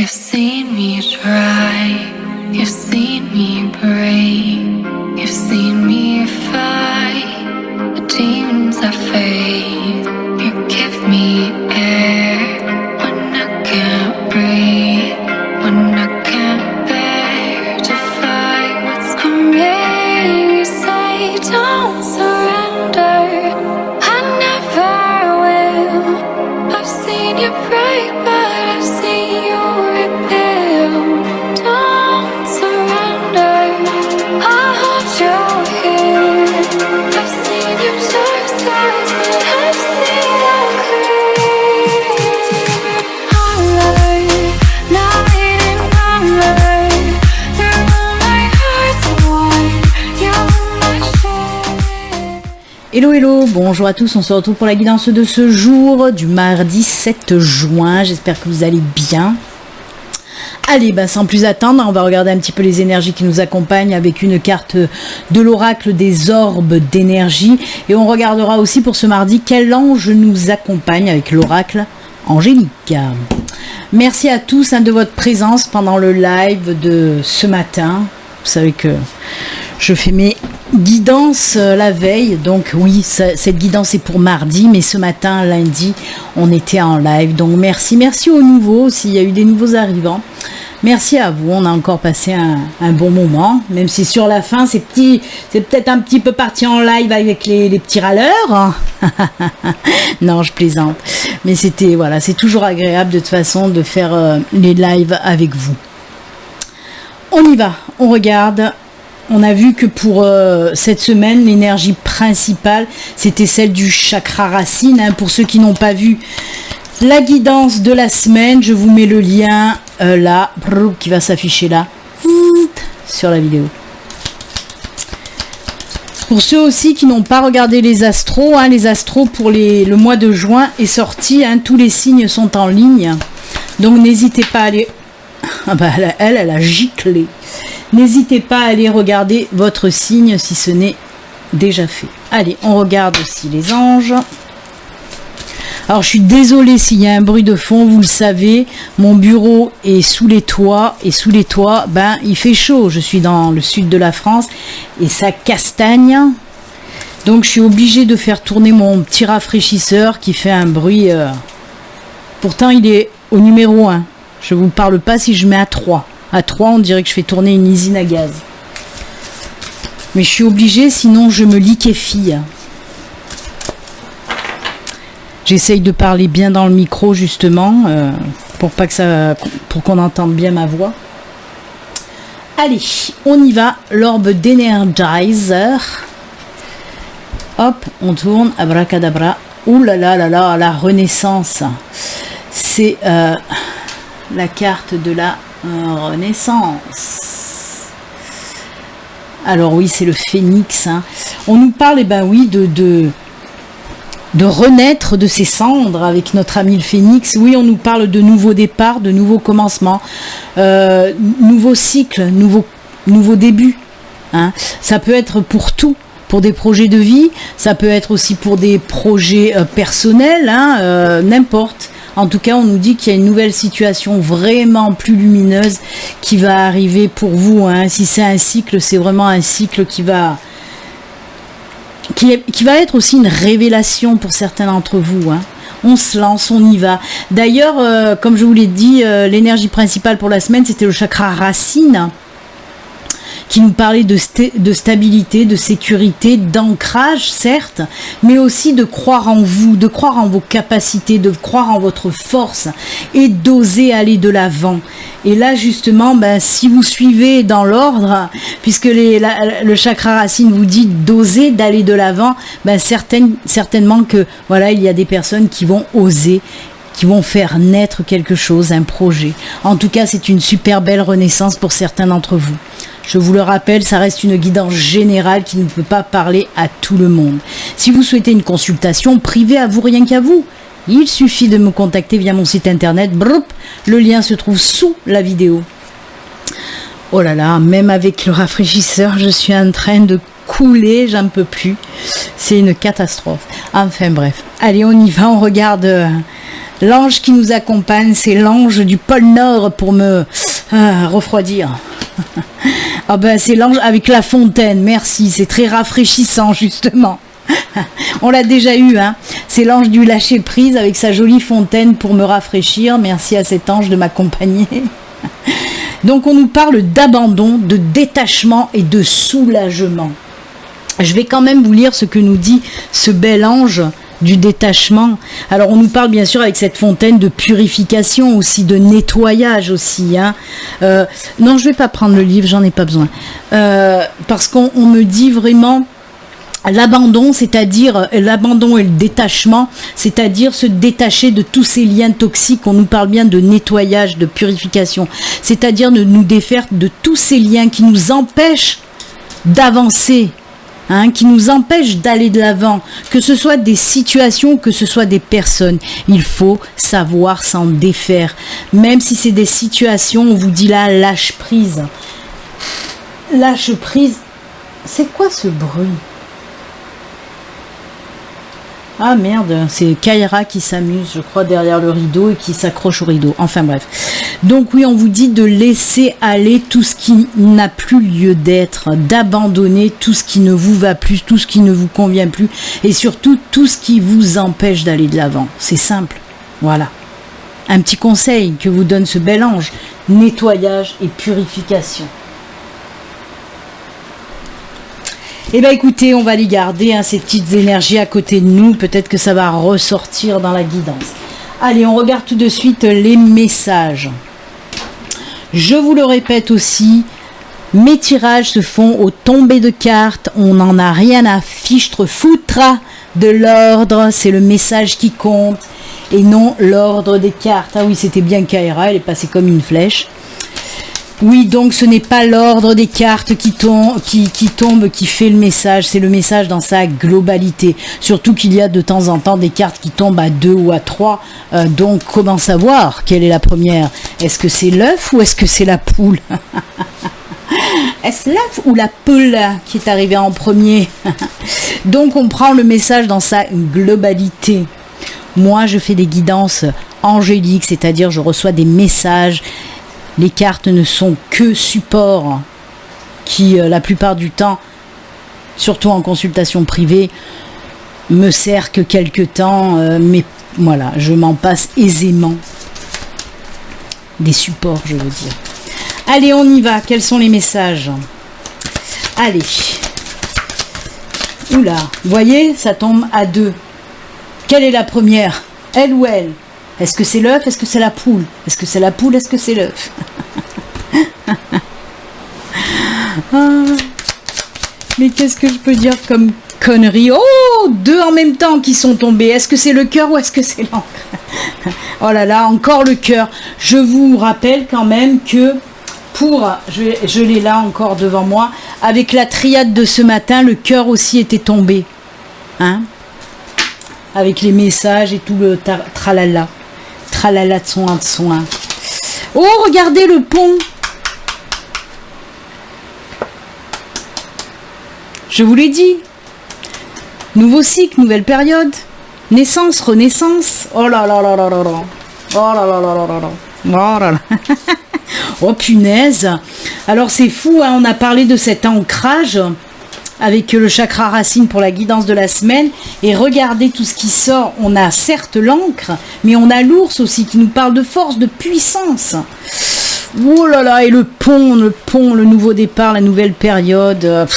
You've seen me try, you've seen me break, you've seen me fight the demons I face. You give me air when I can't breathe, when I can't bear to fight what's coming. You say don't surrender, I never will. I've seen you break, but I've seen you rebuild. Don't surrender, I'll hold your hand. I've seen your dark sides, but I've seen them clear. Hollow, night and number. You're my heart's one, you're my share. Hello hello, bonjour à tous, on se retrouve pour la guidance de ce jour du mardi 7 juin, j'espère que vous allez bien. Allez, sans plus attendre, on va regarder un petit peu les énergies qui nous accompagnent avec une carte de l'oracle des orbes d'énergie. Et on regardera aussi pour ce mardi quel ange nous accompagne avec l'oracle angélique. Merci à tous de votre présence pendant le live de ce matin. Vous savez que je fais mes guidances la veille, donc oui, cette guidance est pour mardi, mais ce matin, lundi, on était en live. Donc merci aux nouveaux, s'il y a eu des nouveaux arrivants. Merci à vous, on a encore passé un bon moment, même si sur la fin, c'est peut-être un petit peu parti en live avec les petits râleurs. Non, je plaisante. Mais voilà, c'est toujours agréable de toute façon de faire les lives avec vous. On y va, on regarde. On a vu que pour cette semaine, l'énergie principale, c'était celle du chakra racine. Pour ceux qui n'ont pas vu la guidance de la semaine, je vous mets le lien là, qui va s'afficher là, sur la vidéo. Pour ceux aussi qui n'ont pas regardé les astros pour le mois de juin est sorti, tous les signes sont en ligne. Donc n'hésitez pas à aller... elle a giclé. N'hésitez pas à aller regarder votre signe si ce n'est déjà fait. Allez, on regarde aussi les anges. Alors, je suis désolée s'il y a un bruit de fond, vous le savez, mon bureau est sous les toits, et sous les toits, il fait chaud. Je suis dans le sud de la France, et ça castagne. Donc, je suis obligée de faire tourner mon petit rafraîchisseur qui fait un bruit. Pourtant, il est au numéro 1. Je ne vous parle pas si je mets à 3. À 3, on dirait que je fais tourner une usine à gaz. Mais je suis obligée, sinon je me liquéfie. J'essaye de parler bien dans le micro, justement, pour qu'on entende bien ma voix. Allez, on y va. L'orbe d'Energizer. Hop, on tourne. Abracadabra. Ouh là là là là, la renaissance. C'est la carte de la renaissance. Alors oui, c'est le phénix. On nous parle, de renaître de ses cendres avec notre ami le phénix. Oui, on nous parle de nouveaux départs, de nouveaux commencements, nouveaux cycles, nouveaux débuts. Ça peut être pour tout. Pour des projets de vie, ça peut être aussi pour des projets personnels, n'importe. En tout cas, on nous dit qu'il y a une nouvelle situation vraiment plus lumineuse qui va arriver pour vous. Si c'est un cycle, c'est vraiment un cycle qui va être aussi une révélation pour certains d'entre vous. On se lance, on y va. D'ailleurs, comme je vous l'ai dit, l'énergie principale pour la semaine, c'était le chakra racine, qui nous parlait de stabilité, de sécurité, d'ancrage, certes, mais aussi de croire en vous, de croire en vos capacités, de croire en votre force et d'oser aller de l'avant. Et là, justement, si vous suivez dans l'ordre, puisque le chakra racine vous dit d'oser, d'aller de l'avant, certainement que, voilà, il y a des personnes qui vont oser, qui vont faire naître quelque chose, un projet. En tout cas, c'est une super belle renaissance pour certains d'entre vous. Je vous le rappelle, ça reste une guidance générale qui ne peut pas parler à tout le monde. Si vous souhaitez une consultation privée à vous, rien qu'à vous, il suffit de me contacter via mon site internet. Le lien se trouve sous la vidéo. Oh là là, même avec le rafraîchisseur, je suis en train de couler, j'en peux plus. C'est une catastrophe. Enfin bref, allez, on y va, on regarde L'ange qui nous accompagne, c'est l'ange du pôle Nord pour me refroidir. Ah ben c'est l'ange avec la fontaine, merci, c'est très rafraîchissant justement. On l'a déjà eu, hein. C'est l'ange du lâcher prise avec sa jolie fontaine pour me rafraîchir. Merci à cet ange de m'accompagner. Donc on nous parle d'abandon, de détachement et de soulagement. Je vais quand même vous lire ce que nous dit ce bel ange du détachement. Alors on nous parle bien sûr avec cette fontaine de purification aussi, de nettoyage aussi, hein. Non, je vais pas prendre le livre, j'en ai pas besoin, parce qu'on me dit vraiment l'abandon, c'est-à-dire l'abandon et le détachement, c'est-à-dire se détacher de tous ces liens toxiques. On nous parle bien de nettoyage, de purification, c'est-à-dire de nous défaire de tous ces liens qui nous empêchent d'avancer, hein, qui nous empêchent d'aller de l'avant, que ce soit des situations, que ce soit des personnes. Il faut savoir s'en défaire. Même si c'est des situations, on vous dit là, lâche prise. Lâche prise. C'est quoi ce bruit ? Ah merde, c'est Kaira qui s'amuse, je crois, derrière le rideau et qui s'accroche au rideau. Enfin bref. Donc oui, on vous dit de laisser aller tout ce qui n'a plus lieu d'être, d'abandonner tout ce qui ne vous va plus, tout ce qui ne vous convient plus, et surtout tout ce qui vous empêche d'aller de l'avant. C'est simple. Voilà. Un petit conseil que vous donne ce bel ange, nettoyage et purification. Eh bien écoutez, on va les garder, hein, ces petites énergies à côté de nous. Peut-être que ça va ressortir dans la guidance. Allez, on regarde tout de suite les messages. Je vous le répète aussi, mes tirages se font au tombé de cartes. On n'en a rien à fichtre foutre de l'ordre. C'est le message qui compte et non l'ordre des cartes. Ah oui, c'était bien Kaira, elle est passée comme une flèche. Oui, donc ce n'est pas l'ordre des cartes qui tombe qui fait le message, c'est le message dans sa globalité. Surtout qu'il y a de temps en temps des cartes qui tombent à 2 ou à 3. Donc comment savoir quelle est la première? Est-ce que c'est l'œuf ou est-ce que c'est la poule? Est-ce l'œuf ou la poule qui est arrivée en premier? Donc on prend le message dans sa globalité. Moi je fais des guidances angéliques, c'est-à-dire je reçois des messages. Les cartes ne sont que support qui, la plupart du temps, surtout en consultation privée, me sert que quelques temps, mais voilà, je m'en passe aisément. Des supports, je veux dire. Allez, on y va. Quels sont les messages? Allez. Oula, vous voyez, ça tombe à 2. Quelle est la première? Elle ou elle? Est-ce que c'est l'œuf? Est-ce que c'est la poule? Est-ce que c'est la poule? Est-ce que c'est l'œuf? Mais qu'est-ce que je peux dire comme connerie? Oh, 2 en même temps qui sont tombés. Est-ce que c'est le cœur ou est-ce que c'est l'encre? Oh là là, encore le cœur. Je vous rappelle quand même que je l'ai là encore devant moi, avec la triade de ce matin, le cœur aussi était tombé. Hein? Avec les messages et tout le tralala. Tralala de soin de soin. Oh, regardez le pont. Je vous l'ai dit. Nouveau cycle, nouvelle période. Naissance, renaissance. Oh là là là là là là. Oh là là là là là là. Oh là là. Oh punaise. Alors c'est fou, hein, on a parlé de cet ancrage avec le chakra racine pour la guidance de la semaine, et regardez tout ce qui sort. On a certes l'encre, mais on a l'ours aussi qui nous parle de force, de puissance. Oh là là, et le pont, le nouveau départ, la nouvelle période,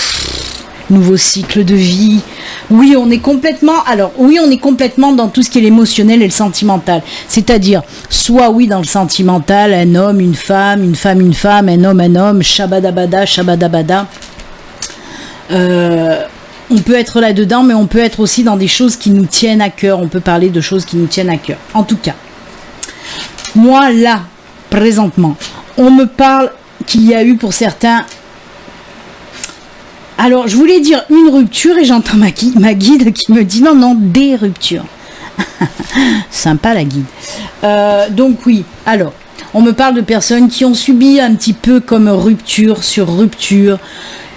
nouveau cycle de vie. Oui, on est complètement dans tout ce qui est l'émotionnel et le sentimental. C'est-à-dire, soit oui dans le sentimental, un homme, une femme, une femme, un homme, shabadabada, shabadabada. On peut être là-dedans, mais on peut être aussi dans des choses qui nous tiennent à cœur. On peut parler de choses qui nous tiennent à cœur. En tout cas, moi, là, présentement, on me parle qu'il y a eu pour certains... Alors, je voulais dire une rupture et j'entends ma guide qui me dit non, des ruptures. Sympa la guide. Donc oui, alors, on me parle de personnes qui ont subi un petit peu comme rupture sur rupture.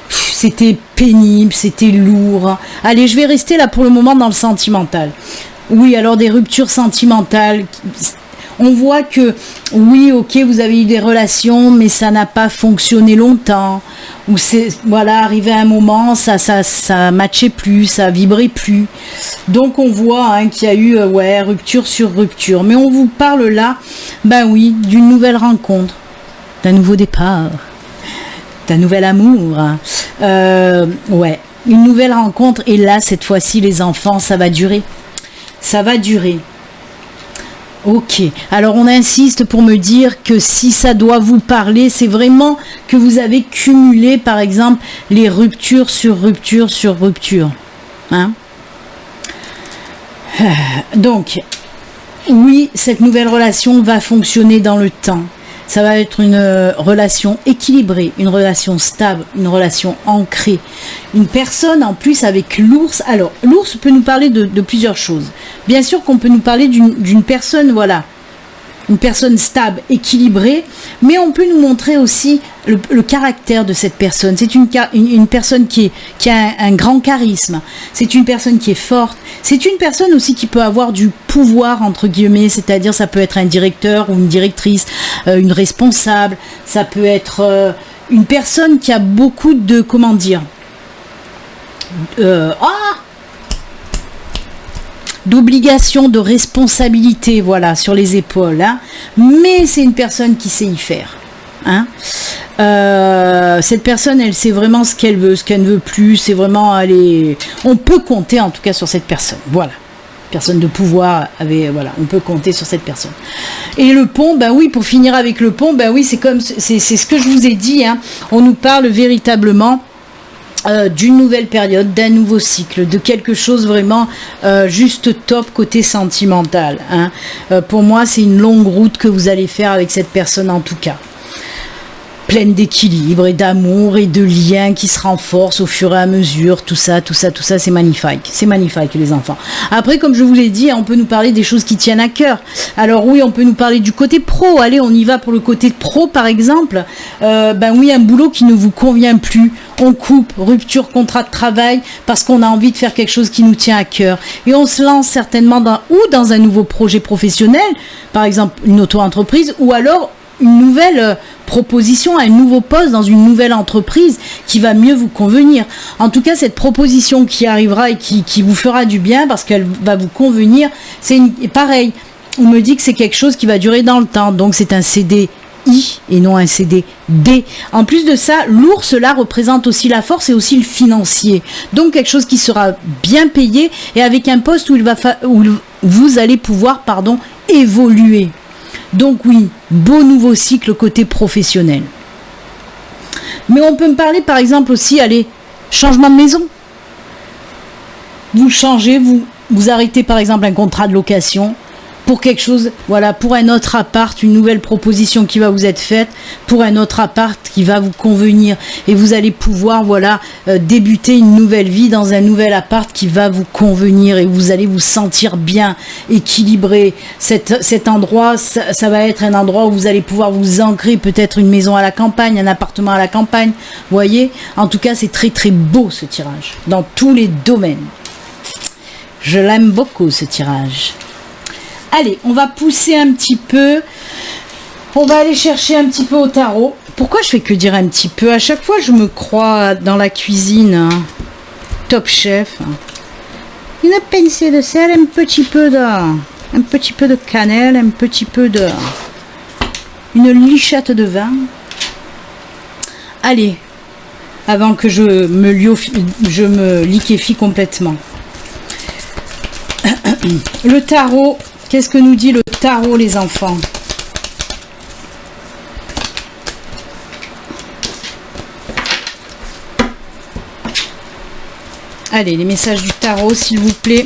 C'était pénible, c'était lourd. Allez, je vais rester là pour le moment dans le sentimental. Oui, alors des ruptures sentimentales. On voit que, oui, ok, vous avez eu des relations, mais ça n'a pas fonctionné longtemps. Ou c'est, voilà, arrivé à un moment, ça matchait plus, ça vibrait plus. Donc on voit hein, qu'il y a eu, rupture sur rupture. Mais on vous parle là, ben oui, d'une nouvelle rencontre, d'un nouveau départ, d'un nouvel amour. Une nouvelle rencontre. Et là, cette fois-ci, les enfants, ça va durer. Ça va durer. Ok, alors on insiste pour me dire que si ça doit vous parler, c'est vraiment que vous avez cumulé par exemple les ruptures sur rupture sur rupture. Hein? Donc, oui, cette nouvelle relation va fonctionner dans le temps. Ça va être une relation équilibrée, une relation stable, une relation ancrée. Une personne en plus avec l'ours. Alors, l'ours peut nous parler de plusieurs choses. Bien sûr qu'on peut nous parler d'une personne, voilà, une personne stable, équilibrée, mais on peut nous montrer aussi le caractère de cette personne. C'est une personne qui a un grand charisme. C'est une personne qui est forte. C'est une personne aussi qui peut avoir du pouvoir, entre guillemets, c'est-à-dire ça peut être un directeur ou une directrice, une responsable. Ça peut être une personne qui a beaucoup de, comment dire, d'obligation, de responsabilité, voilà, sur les épaules. Hein. Mais c'est une personne qui sait y faire. Hein. Cette personne, elle sait vraiment ce qu'elle veut, ce qu'elle ne veut plus. C'est vraiment, on peut compter en tout cas sur cette personne. Voilà. Personne de pouvoir voilà, on peut compter sur cette personne. Et le pont, ben oui, pour finir avec le pont, ben oui, c'est ce que je vous ai dit. Hein. On nous parle véritablement d'une nouvelle période, d'un nouveau cycle, de quelque chose vraiment juste top côté sentimental. Hein. Pour moi, c'est une longue route que vous allez faire avec cette personne en tout cas. Pleine d'équilibre et d'amour et de liens qui se renforcent au fur et à mesure, tout ça, c'est magnifique. C'est magnifique les enfants. Après, comme je vous l'ai dit, on peut nous parler des choses qui tiennent à cœur. Alors oui, on peut nous parler du côté pro. Allez, on y va pour le côté pro par exemple. Ben oui, un boulot qui ne vous convient plus. On coupe, rupture, contrat de travail, parce qu'on a envie de faire quelque chose qui nous tient à cœur. Et on se lance certainement dans un nouveau projet professionnel, par exemple une auto-entreprise, ou alors une nouvelle proposition, un nouveau poste dans une nouvelle entreprise qui va mieux vous convenir. En tout cas, cette proposition qui arrivera et qui vous fera du bien parce qu'elle va vous convenir, c'est pareil. On me dit que c'est quelque chose qui va durer dans le temps, donc c'est un CDI et non un CDD. En plus de ça, l'ours là représente aussi la force et aussi le financier. Donc quelque chose qui sera bien payé et avec un poste où vous allez pouvoir évoluer. Donc oui, beau nouveau cycle côté professionnel. Mais on peut me parler par exemple aussi, changement de maison. Vous changez, vous arrêtez par exemple un contrat de location pour quelque chose, voilà, pour un autre appart, une nouvelle proposition qui va vous être faite, pour un autre appart qui va vous convenir. Et vous allez pouvoir, débuter une nouvelle vie dans un nouvel appart qui va vous convenir et vous allez vous sentir bien, équilibré. Cet endroit, ça va être un endroit où vous allez pouvoir vous ancrer, peut-être une maison à la campagne, un appartement à la campagne. Vous voyez, en tout cas, c'est très très beau ce tirage, dans tous les domaines. Je l'aime beaucoup ce tirage. Allez, on va pousser un petit peu. On va aller chercher un petit peu au tarot. Pourquoi je fais que dire un petit peu? À chaque fois, je me crois dans la cuisine. Hein. Top chef. Une pincée de sel, un petit peu de cannelle, un petit peu de... Une lichette de vin. Allez, avant que je me liquéfie complètement. Le tarot... Qu'est-ce que nous dit le tarot, les enfants? Allez, les messages du tarot, s'il vous plaît.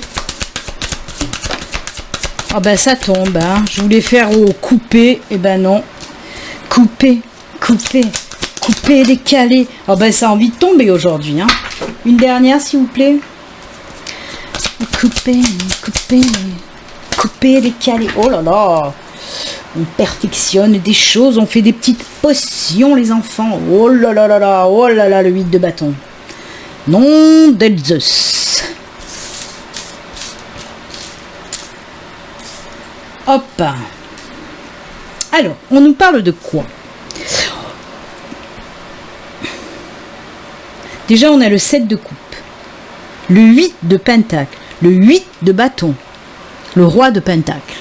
Ah ben ça tombe, hein. Je voulais faire au coupé, et ben non. Couper, décaler. Ah ben ça a envie de tomber aujourd'hui, hein. Une dernière, s'il vous plaît. Couper, décaler. Oh là là, on perfectionne des choses, on fait des petites potions, les enfants. Oh là là là là, le 8 de bâton. Nom d'Elzeus. Hop. Alors, on nous parle de quoi? Déjà, on a le 7 de coupe, le 8 de pentacle, le 8 de bâton, le roi de pentacle.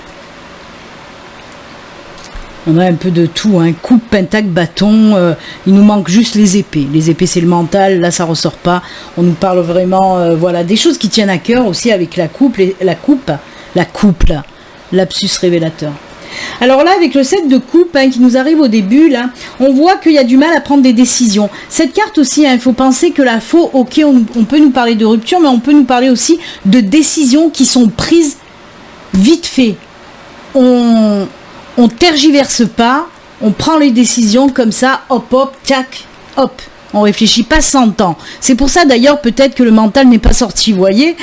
On a un peu de tout, hein. Coupe, pentacle, bâton, il nous manque juste les épées. Les épées, c'est le mental, là, ça ressort pas. On nous parle vraiment, voilà, des choses qui tiennent à cœur aussi avec la coupe, là, lapsus révélateur. Alors là, avec le 7 de coupe qui nous arrive au début, là, on voit qu'il y a du mal à prendre des décisions. Cette carte aussi, il faut penser que la faux, ok, on peut nous parler de rupture, mais on peut nous parler aussi de décisions qui sont prises vite fait. On tergiverse pas, on prend les décisions comme ça, hop, hop, tac, hop. On réfléchit pas 100 ans. C'est pour ça d'ailleurs peut-être que le mental n'est pas sorti, vous voyez.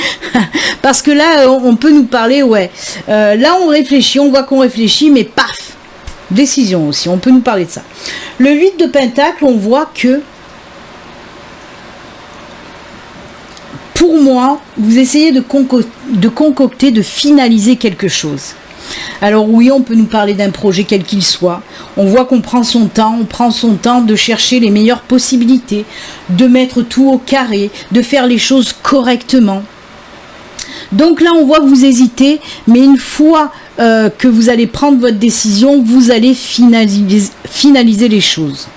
Parce que là, on peut nous parler, ouais. Là, on réfléchit, on voit qu'on réfléchit, mais paf, décision aussi, on peut nous parler de ça. Le 8 de pentacle, on voit que, pour moi, vous essayez de concocter, de finaliser quelque chose. Alors oui, on peut nous parler d'un projet quel qu'il soit. On voit qu'on prend son temps de chercher les meilleures possibilités, de mettre tout au carré, de faire les choses correctement. Donc là, on voit que vous hésitez, mais une fois que vous allez prendre votre décision, vous allez finaliser les choses.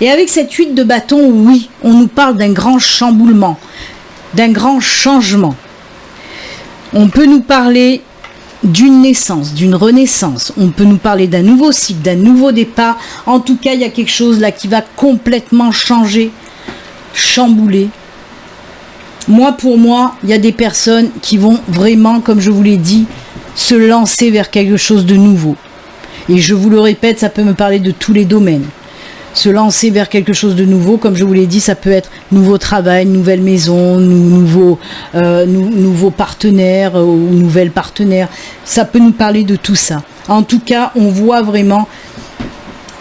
Et avec cette 8 de bâton, oui, on nous parle d'un grand chamboulement, d'un grand changement. On peut nous parler d'une naissance, d'une renaissance. On peut nous parler d'un nouveau cycle, d'un nouveau départ. En tout cas, il y a quelque chose là qui va complètement changer, chambouler. Moi, pour moi, il y a des personnes qui vont vraiment, comme je vous l'ai dit, se lancer vers quelque chose de nouveau. Et je vous le répète, ça peut me parler de tous les domaines. Se lancer vers quelque chose de nouveau, comme je vous l'ai dit, ça peut être nouveau travail, nouvelle maison, nouveau partenaire ou nouvelle partenaire. Ça peut nous parler de tout ça. En tout cas, on voit vraiment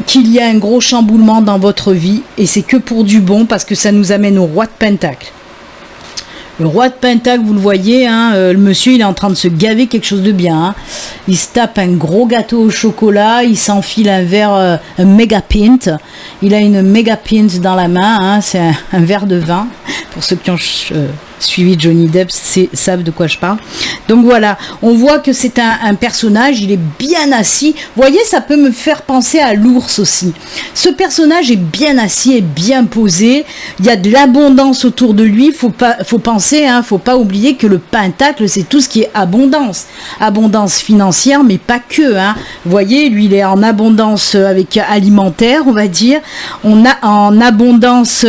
qu'il y a un gros chamboulement dans votre vie et c'est que pour du bon parce que ça nous amène au roi de pentacle. Le roi de pentacle, vous le voyez, le monsieur, il est en train de se gaver quelque chose de bien. Hein. Il se tape un gros gâteau au chocolat, il s'enfile un verre, un méga pint. Il a une méga pint dans la main, c'est un verre de vin. Pour ceux qui ont suivi Johnny Depp savent de quoi je parle. Donc voilà, on voit que c'est un personnage, il est bien assis. Vous voyez, ça peut me faire penser à l'ours aussi. Ce personnage est bien assis et bien posé. Il y a de l'abondance autour de lui. Faut penser, faut pas oublier que le pentacle, c'est tout ce qui est abondance. Abondance financière, mais pas que. Vous voyez, lui, il est en abondance avec alimentaire, on va dire. On a en abondance...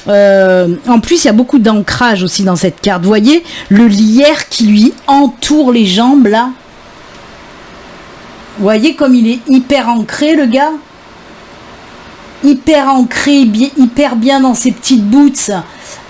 en plus, il y a beaucoup d'ancrage aussi dans cette carte. Vous voyez, le lierre qui lui entoure les jambes, là. Vous voyez comme il est hyper ancré, le gars. Hyper ancré, hyper bien dans ses petites boots.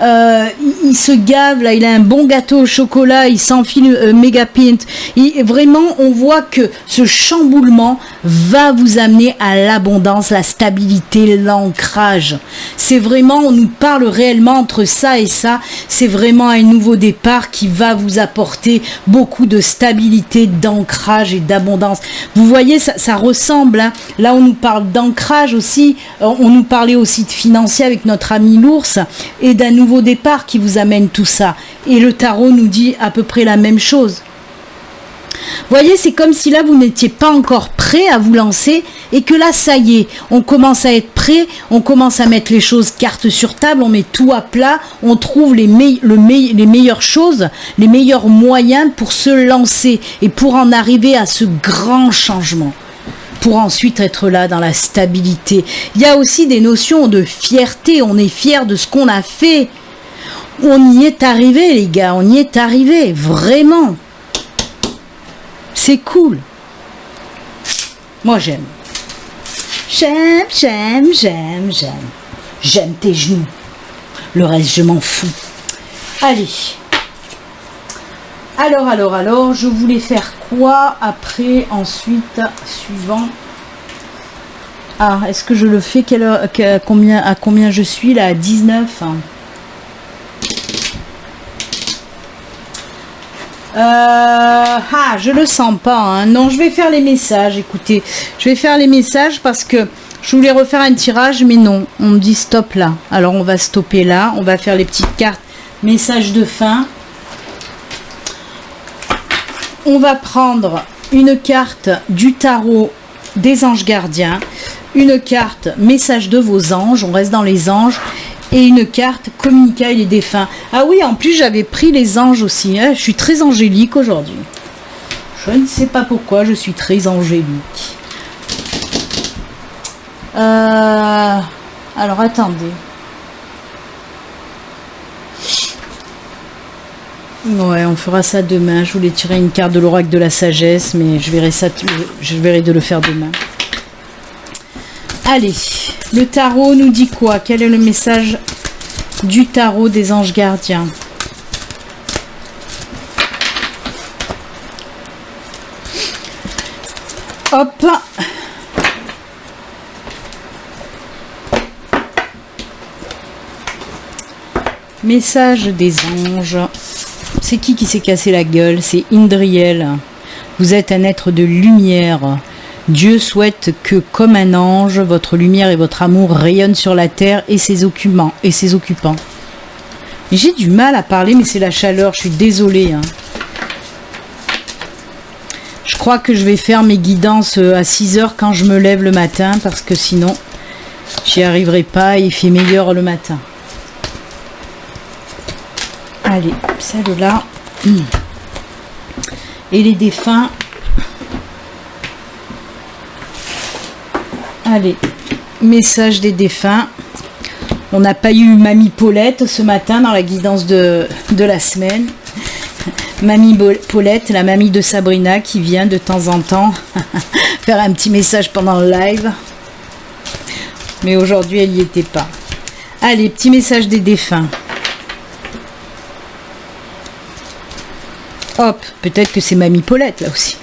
Il se gave, là, il a un bon gâteau au chocolat, il s'enfile méga pint. Et vraiment, on voit que ce chamboulement va vous amener à l'abondance, la stabilité, l'ancrage. C'est vraiment, on nous parle réellement entre ça et ça. C'est vraiment un nouveau départ qui va vous apporter beaucoup de stabilité, d'ancrage et d'abondance. Vous voyez, ça ressemble. Là, on nous parle d'ancrage aussi. On nous parlait aussi de financier avec notre ami l'ours et d'un nouveau départ qui vous amène tout ça. Et le tarot nous dit à peu près la même chose. Vous voyez, c'est comme si là, vous n'étiez pas encore prêt à vous lancer et que là, ça y est, on commence à être prêt, on commence à mettre les choses cartes sur table, on met tout à plat, on trouve les meilleures choses, les meilleurs moyens pour se lancer et pour en arriver à ce grand changement. Pour ensuite être là dans la stabilité. Il y a aussi des notions de fierté, on est fier de ce qu'on a fait. On y est arrivé, les gars, on y est arrivé, vraiment. C'est cool. Moi, j'aime. J'aime. J'aime tes genoux. Le reste, je m'en fous. Allez. Alors, je voulais faire quoi après, ensuite, suivant. Ah, est-ce que je le fais à combien je suis là, à 19 ? Je le sens pas. Hein. Non, je vais faire les messages. Écoutez, je vais faire les messages parce que je voulais refaire un tirage, mais non. On me dit stop là. Alors, on va stopper là. On va faire les petites cartes messages de fin. On va prendre une carte du tarot des anges gardiens, une carte message de vos anges, on reste dans les anges, et une carte communiquer les défunts. Ah oui, en plus j'avais pris les anges aussi, hein. Je suis très angélique aujourd'hui. Je ne sais pas pourquoi, je suis très angélique. Alors attendez. Ouais, on fera ça demain. Je voulais tirer une carte de l'oracle de la sagesse, mais je verrai de le faire demain. Allez, le tarot nous dit quoi? Quel est le message du tarot des anges gardiens? Hop. Message des anges. C'est qui s'est cassé la gueule? C'est Indriel. Vous êtes un être de lumière. Dieu souhaite que, comme un ange, votre lumière et votre amour rayonnent sur la terre et ses occupants. J'ai du mal à parler, mais c'est la chaleur. Je suis désolée. Hein. Je crois que je vais faire mes guidances à 6h quand je me lève le matin, parce que sinon, j'y arriverai pas. Il fait meilleur le matin. Allez, celle-là. Et les défunts. Allez, message des défunts. On n'a pas eu Mamie Paulette ce matin dans la guidance de la semaine. Mamie Paulette, la mamie de Sabrina, qui vient de temps en temps faire un petit message pendant le live. Mais aujourd'hui, elle n'y était pas. Allez, petit message des défunts. Hop, peut-être que c'est Mamie Paulette là aussi.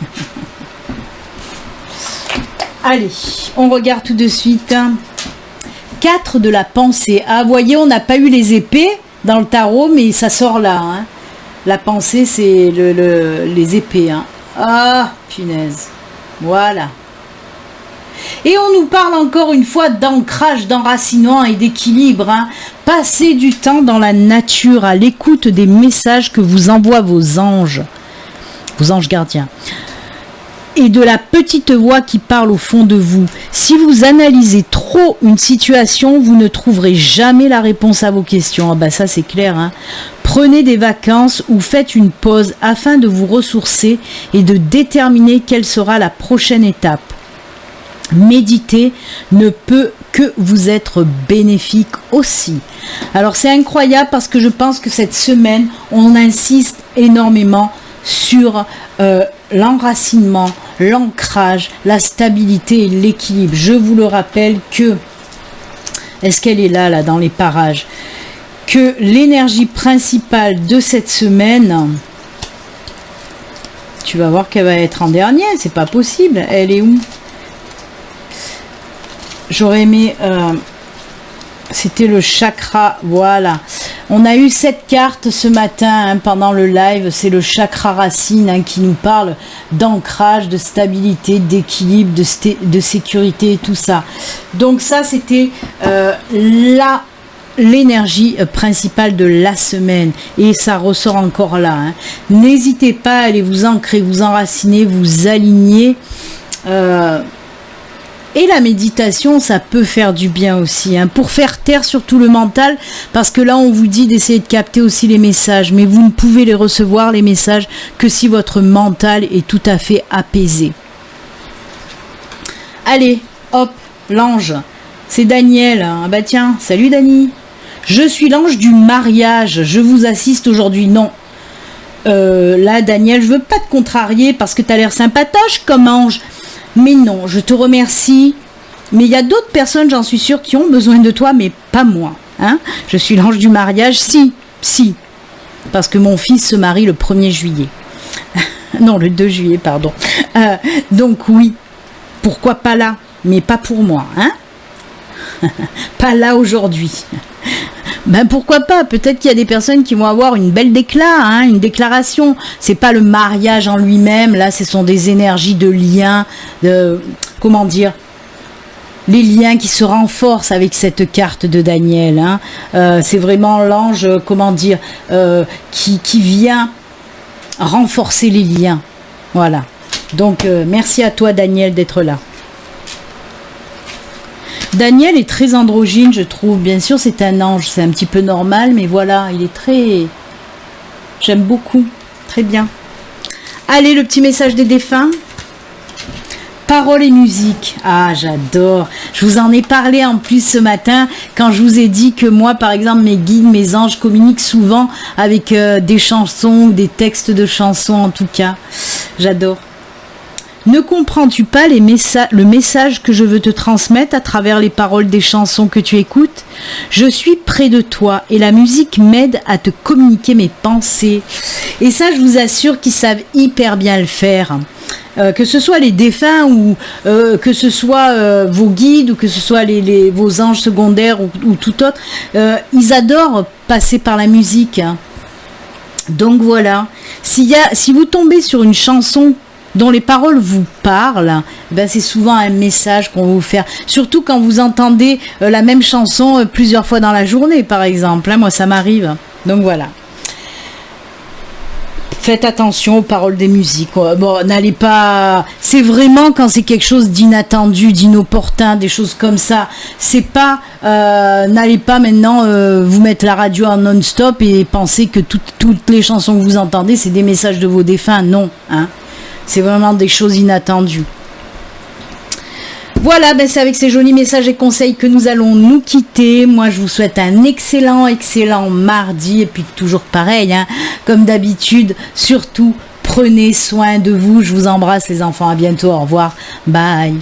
Allez, on regarde tout de suite. 4 de la pensée. Ah, vous voyez, on n'a pas eu les épées dans le tarot, mais ça sort là. Hein. La pensée, c'est les épées. Hein. Ah, punaise. Voilà. Et on nous parle encore une fois d'ancrage, d'enracinement et d'équilibre. Hein. Passez du temps dans la nature, à l'écoute des messages que vous envoient vos anges gardiens. Et de la petite voix qui parle au fond de vous. Si vous analysez trop une situation, vous ne trouverez jamais la réponse à vos questions. Ah bah ça c'est clair. Hein. Prenez des vacances ou faites une pause afin de vous ressourcer et de déterminer quelle sera la prochaine étape. Méditer ne peut que vous être bénéfique aussi. Alors c'est incroyable parce que je pense que cette semaine, on insiste énormément sur l'enracinement, l'ancrage, la stabilité et l'équilibre. Je vous le rappelle que, est-ce qu'elle est là dans les parages, que l'énergie principale de cette semaine, tu vas voir qu'elle va être en dernier, c'est pas possible. Elle est où? J'aurais aimé... c'était le chakra, voilà. On a eu cette carte ce matin hein, pendant le live, c'est le chakra racine hein, qui nous parle d'ancrage, de stabilité, d'équilibre, de sécurité et tout ça. Donc ça, c'était l'énergie principale de la semaine et ça ressort encore là. Hein. N'hésitez pas à aller vous ancrer, vous enraciner, vous aligner. Et la méditation, ça peut faire du bien aussi, hein, pour faire taire surtout le mental, parce que là, on vous dit d'essayer de capter aussi les messages, mais vous ne pouvez les recevoir, les messages, que si votre mental est tout à fait apaisé. Allez, hop, l'ange, c'est Daniel. Ah bah tiens, salut Dani. Je suis l'ange du mariage, je vous assiste aujourd'hui. Non. Là, Daniel, je veux pas te contrarier parce que tu as l'air sympatoche comme ange. Mais non, je te remercie. Mais il y a d'autres personnes, j'en suis sûre, qui ont besoin de toi, mais pas moi. Hein, je suis l'ange du mariage, si. Parce que mon fils se marie le 1er juillet. Non, le 2 juillet, pardon. Donc oui, pourquoi pas là, mais pas pour moi. Hein. Pas là aujourd'hui. Ben pourquoi pas, peut-être qu'il y a des personnes qui vont avoir une belle une déclaration. C'est pas le mariage en lui-même, là ce sont des énergies de liens, comment dire, les liens qui se renforcent avec cette carte de Daniel. C'est vraiment l'ange, comment dire, qui vient renforcer les liens. Voilà. Donc merci à toi Daniel d'être là. Daniel est très androgyne, je trouve. Bien sûr, c'est un ange, c'est un petit peu normal, mais voilà, il est très... J'aime beaucoup. Très bien. Allez, le petit message des défunts. Paroles et musique. Ah, j'adore. Je vous en ai parlé en plus ce matin, quand je vous ai dit que moi, par exemple, mes guides, mes anges communiquent souvent avec des chansons, des textes de chansons en tout cas. J'adore. Ne comprends-tu pas le message que je veux te transmettre à travers les paroles des chansons que tu écoutes? Je suis près de toi et la musique m'aide à te communiquer mes pensées. Et ça, je vous assure qu'ils savent hyper bien le faire. Que ce soit les défunts ou que ce soit vos guides ou que ce soit vos anges secondaires ou tout autre, ils adorent passer par la musique. Donc voilà, si vous tombez sur une chanson dont les paroles vous parlent, ben c'est souvent un message qu'on va vous faire. Surtout quand vous entendez la même chanson plusieurs fois dans la journée, par exemple. Moi, ça m'arrive. Donc voilà. Faites attention aux paroles des musiques. Bon, n'allez pas... C'est vraiment quand c'est quelque chose d'inattendu, d'inopportun, des choses comme ça. C'est pas... n'allez pas maintenant vous mettre la radio en non-stop et penser que toutes les chansons que vous entendez, c'est des messages de vos défunts. Non, hein. C'est vraiment des choses inattendues. Voilà, ben c'est avec ces jolis messages et conseils que nous allons nous quitter. Moi, je vous souhaite un excellent mardi. Et puis toujours pareil, hein, comme d'habitude, surtout, prenez soin de vous. Je vous embrasse les enfants. À bientôt. Au revoir. Bye.